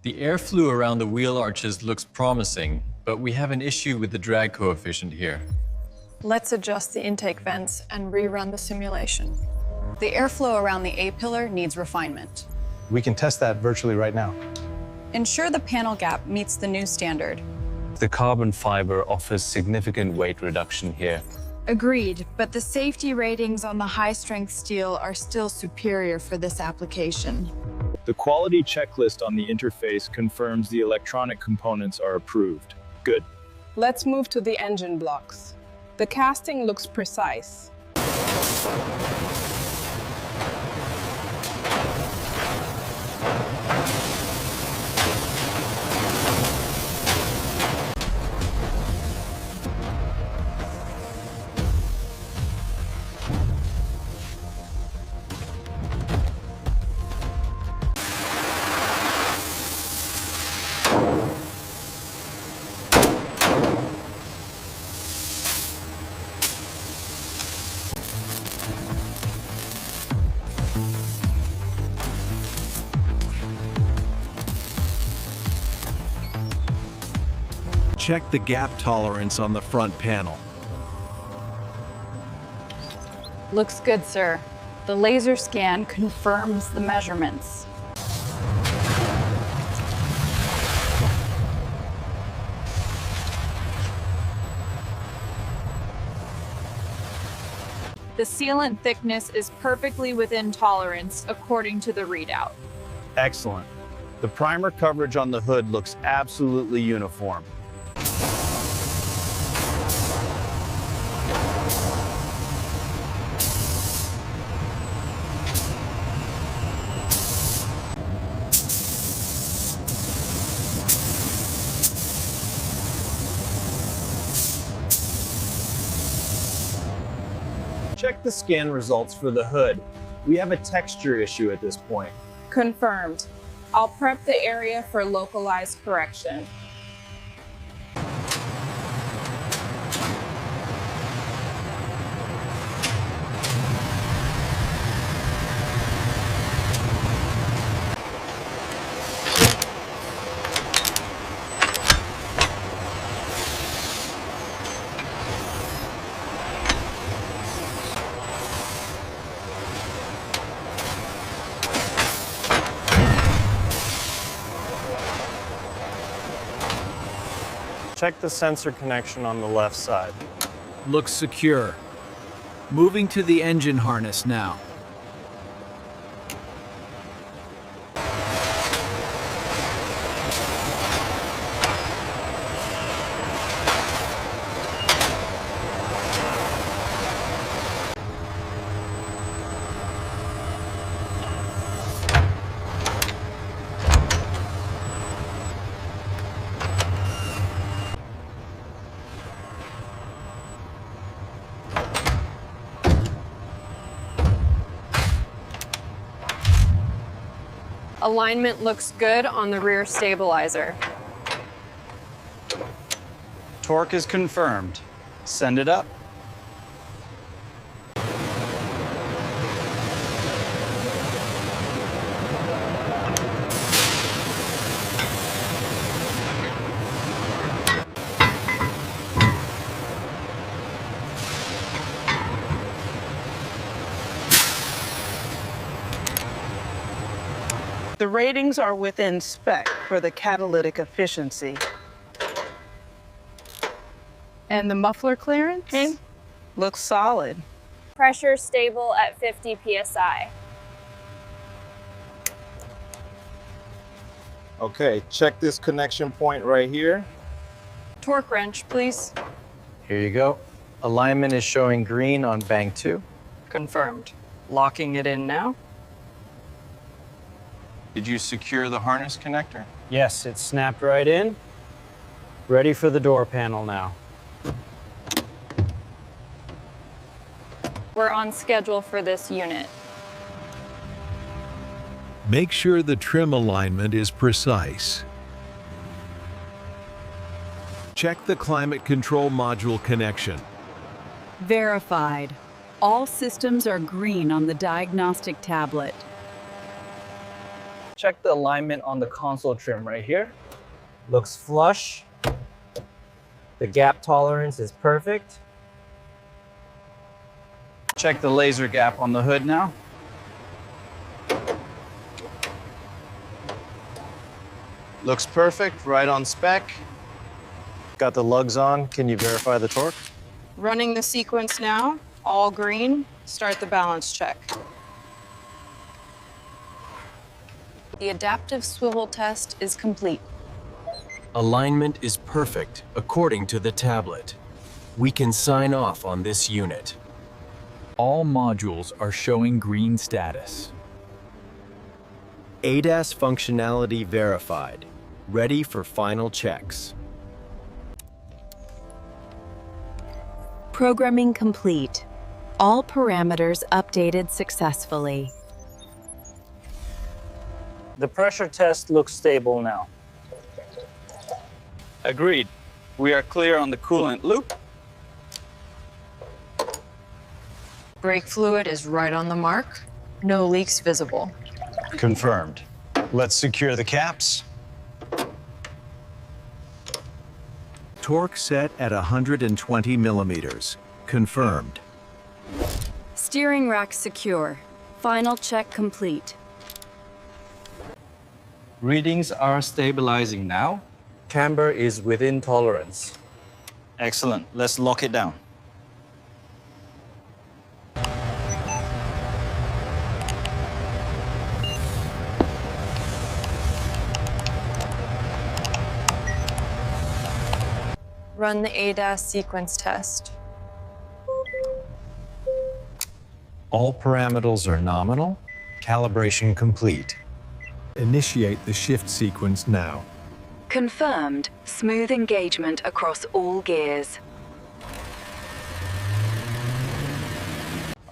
The airflow around the wheel arches looks promising, but we have an issue with the drag coefficient here. Let's adjust the intake vents and rerun the simulation. The airflow around the A-pillar needs refinement. We can test that virtually right now. Ensure the panel gap meets the new standard. The carbon fiber offers significant weight reduction here. Agreed, but the safety ratings on the high-strength steel are still superior for this application. The quality checklist on the interface confirms the electronic components are approved. Good. Let's move to the engine blocks. The casting looks precise. Check the gap tolerance on the front panel. Looks good, sir. The laser scan confirms the measurements. The sealant thickness is perfectly within tolerance according to the readout. Excellent. The primer coverage on the hood looks absolutely uniform. Check the scan results for the hood. We have a texture issue at this point. Confirmed. I'll prep the area for localized correction. Check the sensor connection on the left side. Looks secure. Moving to the engine harness now. Alignment looks good on the rear stabilizer. Torque is confirmed. Send it up. The ratings are within spec for the catalytic efficiency. And the muffler clearance? Looks solid. Pressure stable at 50 psi. Okay, check this connection point right here. Torque wrench, please. Here you go. Alignment is showing green on bank 2. Confirmed. Locking it in now. Did you secure the harness connector? Yes, it's snapped right in. Ready for the door panel now. We're on schedule for this unit. Make sure the trim alignment is precise. Check the climate control module connection. Verified. All systems are green on the diagnostic tablet. Check the alignment on the console trim right here. Looks flush. The gap tolerance is perfect. Check the laser gap on the hood now. Looks perfect, right on spec. Got the lugs on. Can you verify the torque? Running the sequence now, all green. Start the balance check. The adaptive swivel test is complete. Alignment is perfect according to the tablet. We can sign off on this unit. All modules are showing green status. ADAS functionality verified. Ready for final checks. Programming complete. All parameters updated successfully. The pressure test looks stable now. Agreed. We are clear on the coolant loop. Brake fluid is right on the mark. No leaks visible. Confirmed. Let's secure the caps. Torque set at 120 millimeters. Confirmed. Steering rack secure. Final check complete. Readings are stabilizing now. Camber is within tolerance. Excellent. Let's lock it down. Run the ADAS sequence test. All parameters are nominal. Calibration complete. Initiate the shift sequence now. Confirmed. Smooth engagement across all gears.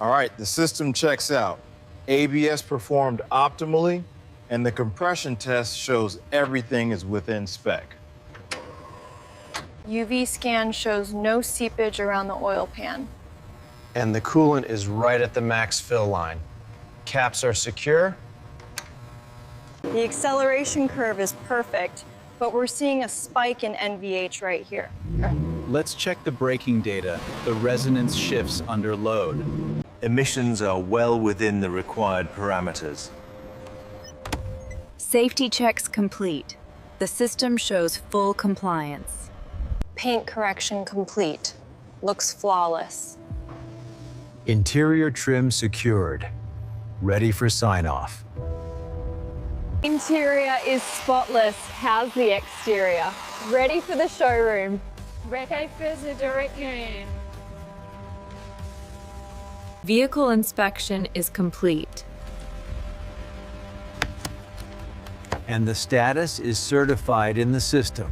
All right, the system checks out. ABS performed optimally, and the compression test shows everything is within spec. UV scan shows no seepage around the oil pan. And the coolant is right at the max fill line. Caps are secure. The acceleration curve is perfect, but we're seeing a spike in NVH right here. Let's check the braking data. The resonance shifts under load. Emissions are well within the required parameters. Safety checks complete. The system shows full compliance. Paint correction complete. Looks flawless. Interior trim secured. Ready for sign-off. Interior is spotless. How's the exterior? Ready for the showroom. Ready for the direction. Vehicle inspection is complete. And the status is certified in the system.